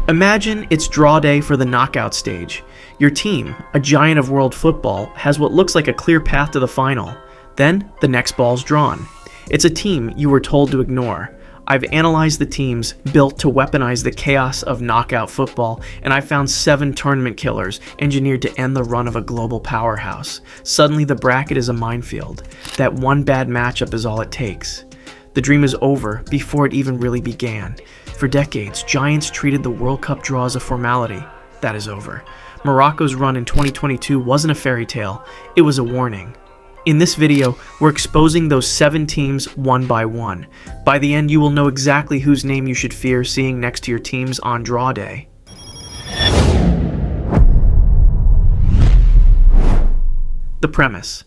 Imagine it's draw day for the knockout stage. Your team, a giant of world football, has what looks like a clear path to the final. Then, the next ball's drawn. It's a team you were told to ignore. I've analyzed the teams built to weaponize the chaos of knockout football, and I found 7 tournament killers engineered to end the run of a global powerhouse. Suddenly, the bracket is a minefield. That one bad matchup is all it takes. The dream is over before it even really began. For decades, giants treated the World Cup draw as a formality. That is over. Morocco's run in 2022 wasn't a fairy tale, it was a warning. In this video, we're exposing those 7 teams one by one. By the end, you will know exactly whose name you should fear seeing next to your teams on draw day. The premise.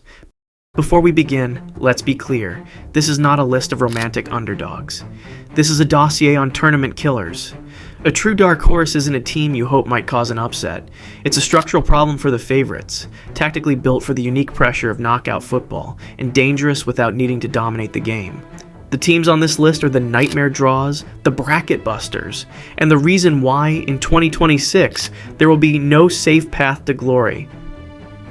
Before we begin, let's be clear. This is not a list of romantic underdogs. This is a dossier on tournament killers. A true dark horse isn't a team you hope might cause an upset. It's a structural problem for the favorites, tactically built for the unique pressure of knockout football, and dangerous without needing to dominate the game. The teams on this list are the nightmare draws, the bracket busters, and the reason why, in 2026, there will be no safe path to glory.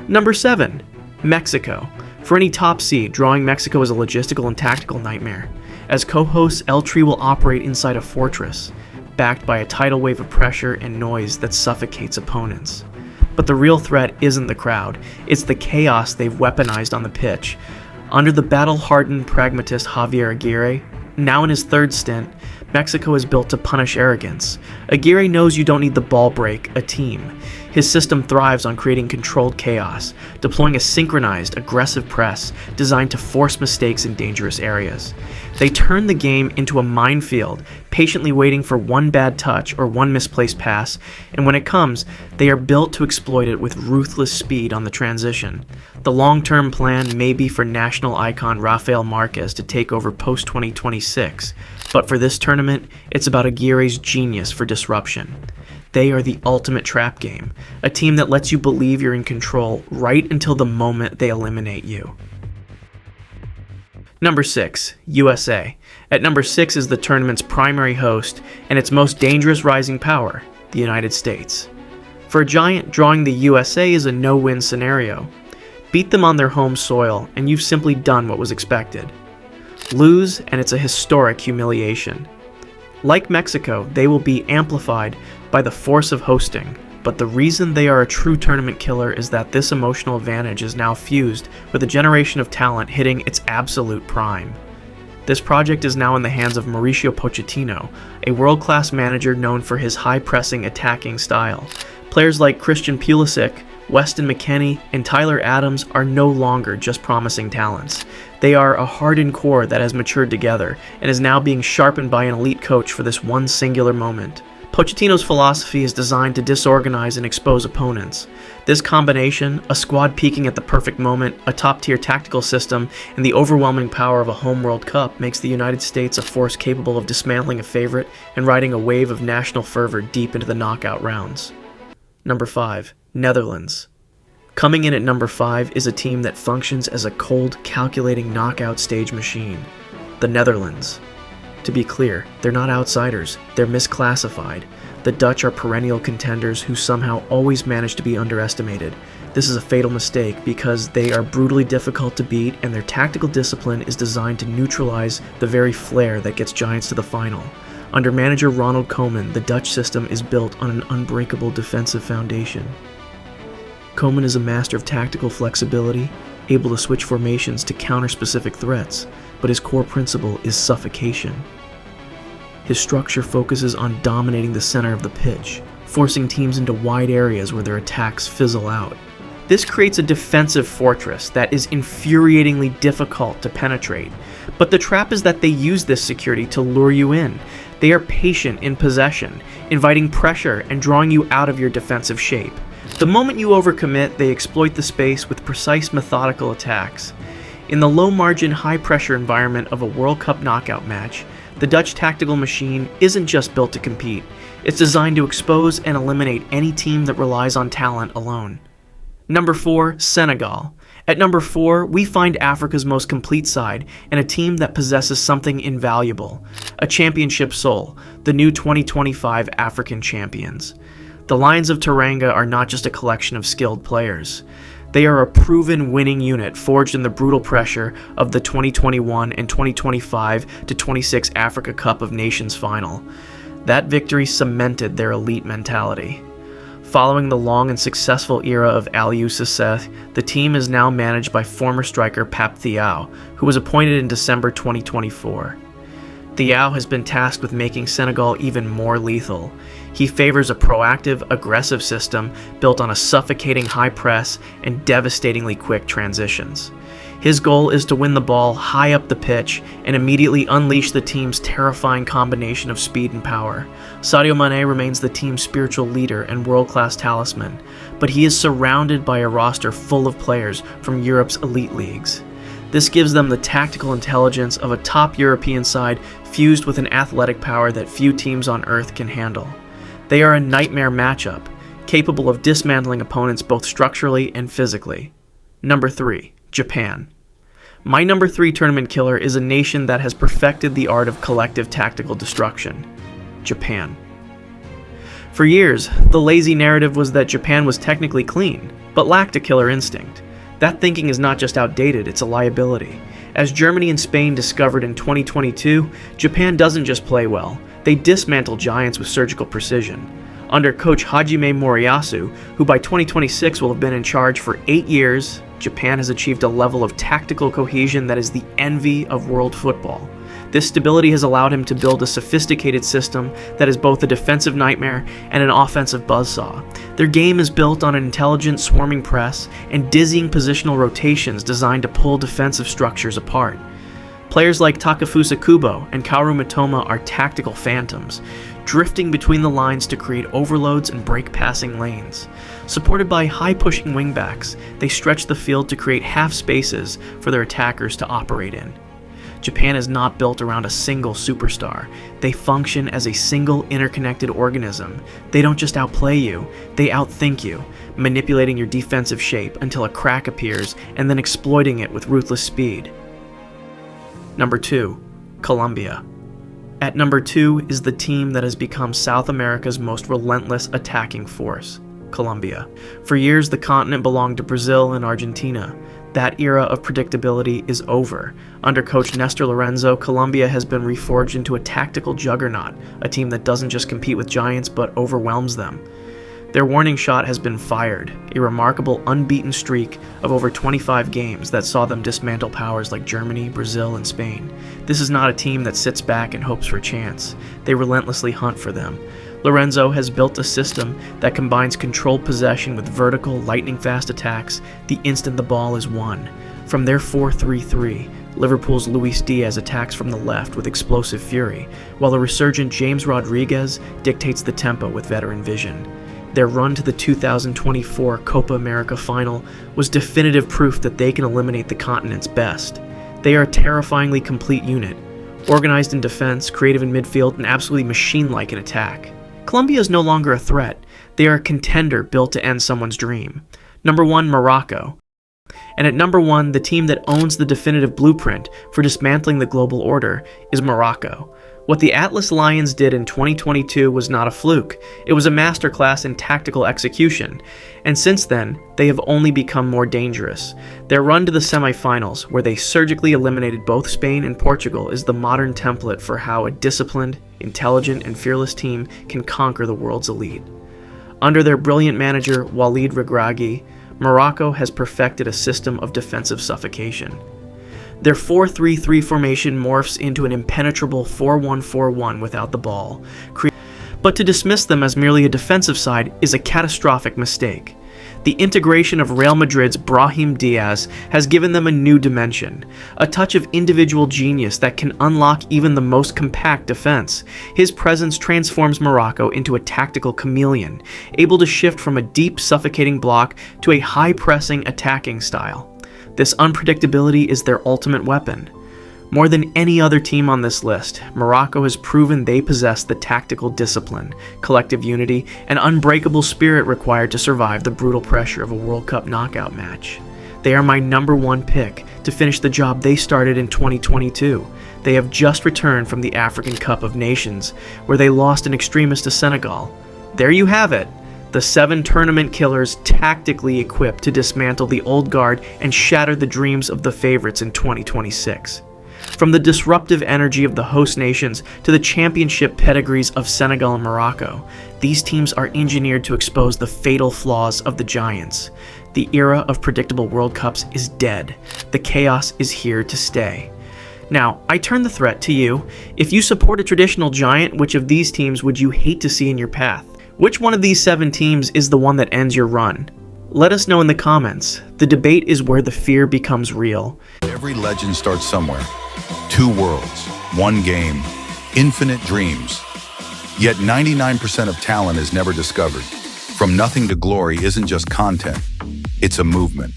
Number 7. Mexico. For any top seed, drawing Mexico is a logistical and tactical nightmare. As co-hosts, L-Tree will operate inside a fortress, backed by a tidal wave of pressure and noise that suffocates opponents. But the real threat isn't the crowd, it's the chaos they've weaponized on the pitch. Under the battle-hardened pragmatist Javier Aguirre, now in his 3rd stint, Mexico is built to punish arrogance. Aguirre knows you don't need the ball break a team. His system thrives on creating controlled chaos, deploying a synchronized, aggressive press designed to force mistakes in dangerous areas. They turn the game into a minefield, patiently waiting for one bad touch or one misplaced pass, and when it comes, they are built to exploit it with ruthless speed on the transition. The long-term plan may be for national icon Rafael Marquez to take over post-2026, but for this tournament, it's about Aguirre's genius for disruption. They are the ultimate trap game, a team that lets you believe you're in control right until the moment they eliminate you. Number 6. USA. At number 6 is the tournament's primary host and its most dangerous rising power, the United States. For a giant, drawing the USA is a no-win scenario. Beat them on their home soil, and you've simply done what was expected. Lose, and it's a historic humiliation. Like Mexico, they will be amplified by the force of hosting, but the reason they are a true tournament killer is that this emotional advantage is now fused with a generation of talent hitting its absolute prime. This project is now in the hands of Mauricio Pochettino, a world-class manager known for his high-pressing attacking style. Players like Christian Pulisic, Weston McKennie, and Tyler Adams are no longer just promising talents. They are a hardened core that has matured together and is now being sharpened by an elite coach for this one singular moment. Pochettino's philosophy is designed to disorganize and expose opponents. This combination, a squad peaking at the perfect moment, a top-tier tactical system, and the overwhelming power of a home World Cup makes the United States a force capable of dismantling a favorite and riding a wave of national fervor deep into the knockout rounds. Number 5. Netherlands. Coming in at number 5 is a team that functions as a cold, calculating knockout stage machine. The Netherlands. To be clear, they're not outsiders, they're misclassified. The Dutch are perennial contenders who somehow always manage to be underestimated. This is a fatal mistake because they are brutally difficult to beat and their tactical discipline is designed to neutralize the very flair that gets giants to the final. Under manager Ronald Koeman, the Dutch system is built on an unbreakable defensive foundation. Koeman is a master of tactical flexibility, able to switch formations to counter specific threats, but his core principle is suffocation. His structure focuses on dominating the center of the pitch, forcing teams into wide areas where their attacks fizzle out. This creates a defensive fortress that is infuriatingly difficult to penetrate, but the trap is that they use this security to lure you in. They are patient in possession, inviting pressure and drawing you out of your defensive shape. The moment you overcommit, they exploit the space with precise, methodical attacks. In the low-margin, high-pressure environment of a World Cup knockout match, the Dutch tactical machine isn't just built to compete. It's designed to expose and eliminate any team that relies on talent alone. Number 4, Senegal. At number 4, we find Africa's most complete side and a team that possesses something invaluable, a championship soul, the new 2025 African champions. The Lions of Teranga are not just a collection of skilled players. They are a proven winning unit forged in the brutal pressure of the 2021 and 2025-26 Africa Cup of Nations final. That victory cemented their elite mentality. Following the long and successful era of Aliou Cissé, the team is now managed by former striker Pape Thiaw, who was appointed in December 2024. Thiaw has been tasked with making Senegal even more lethal. He favors a proactive, aggressive system built on a suffocating high press and devastatingly quick transitions. His goal is to win the ball high up the pitch and immediately unleash the team's terrifying combination of speed and power. Sadio Mane remains the team's spiritual leader and world-class talisman, but he is surrounded by a roster full of players from Europe's elite leagues. This gives them the tactical intelligence of a top European side fused with an athletic power that few teams on earth can handle. They are a nightmare matchup, capable of dismantling opponents both structurally and physically. Number 3. Japan. My number 3 tournament killer is a nation that has perfected the art of collective tactical destruction. Japan. For years, the lazy narrative was that Japan was technically clean, but lacked a killer instinct. That thinking is not just outdated, it's a liability. As Germany and Spain discovered in 2022, Japan doesn't just play well, they dismantle giants with surgical precision. Under coach Hajime Moriyasu, who by 2026 will have been in charge for 8 years, Japan has achieved a level of tactical cohesion that is the envy of world football. This stability has allowed him to build a sophisticated system that is both a defensive nightmare and an offensive buzzsaw. Their game is built on an intelligent swarming press and dizzying positional rotations designed to pull defensive structures apart. Players like Takefusa Kubo and Kaoru Mitoma are tactical phantoms, drifting between the lines to create overloads and break passing lanes. Supported by high-pushing wingbacks, they stretch the field to create half spaces for their attackers to operate in. Japan is not built around a single superstar. They function as a single interconnected organism. They don't just outplay you, they outthink you, manipulating your defensive shape until a crack appears and then exploiting it with ruthless speed. Number 2. Colombia. At number 2 is the team that has become South America's most relentless attacking force, Colombia. For years, the continent belonged to Brazil and Argentina. That era of predictability is over. Under coach Nestor Lorenzo, Colombia has been reforged into a tactical juggernaut, a team that doesn't just compete with giants but overwhelms them. Their warning shot has been fired, a remarkable unbeaten streak of over 25 games that saw them dismantle powers like Germany, Brazil, and Spain. This is not a team that sits back and hopes for a chance. They relentlessly hunt for them. Lorenzo has built a system that combines controlled possession with vertical, lightning-fast attacks the instant the ball is won. From their 4-3-3, Liverpool's Luis Diaz attacks from the left with explosive fury, while the resurgent James Rodriguez dictates the tempo with veteran vision. Their run to the 2024 Copa America final was definitive proof that they can eliminate the continent's best. They are a terrifyingly complete unit, organized in defense, creative in midfield, and absolutely machine-like in attack. Colombia is no longer a threat. They are a contender built to end someone's dream. Number 1, Morocco. And at number 1, the team that owns the definitive blueprint for dismantling the global order is Morocco. What the Atlas Lions did in 2022 was not a fluke. It was a masterclass in tactical execution, and since then, they have only become more dangerous. Their run to the semifinals, where they surgically eliminated both Spain and Portugal, is the modern template for how a disciplined, intelligent, and fearless team can conquer the world's elite. Under their brilliant manager, Walid Regragui, Morocco has perfected a system of defensive suffocation. Their 4-3-3 formation morphs into an impenetrable 4-1-4-1 without the ball. But to dismiss them as merely a defensive side is a catastrophic mistake. The integration of Real Madrid's Brahim Diaz has given them a new dimension, a touch of individual genius that can unlock even the most compact defense. His presence transforms Morocco into a tactical chameleon, able to shift from a deep, suffocating block to a high-pressing, attacking style. This unpredictability is their ultimate weapon. More than any other team on this list, Morocco has proven they possess the tactical discipline, collective unity, and unbreakable spirit required to survive the brutal pressure of a World Cup knockout match. They are my #1 pick to finish the job they started in 2022. They have just returned from the African Cup of Nations, where they lost in extremis to Senegal. There you have it. The 7 tournament killers tactically equipped to dismantle the old guard and shatter the dreams of the favorites in 2026. From the disruptive energy of the host nations to the championship pedigrees of Senegal and Morocco, these teams are engineered to expose the fatal flaws of the giants. The era of predictable World Cups is dead. The chaos is here to stay. Now, I turn the threat to you. If you support a traditional giant, which of these teams would you hate to see in your path? Which one of these 7 teams is the one that ends your run? Let us know in the comments. The debate is where the fear becomes real. Every legend starts somewhere. 2 worlds, 1 game, infinite dreams. Yet 99% of talent is never discovered. From nothing to glory isn't just content, it's a movement.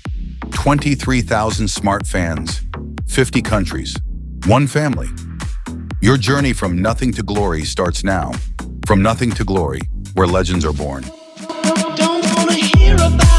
23,000 smart fans, 50 countries, 1 family. Your journey from nothing to glory starts now. From nothing to glory, where legends are born. Don't wanna hear about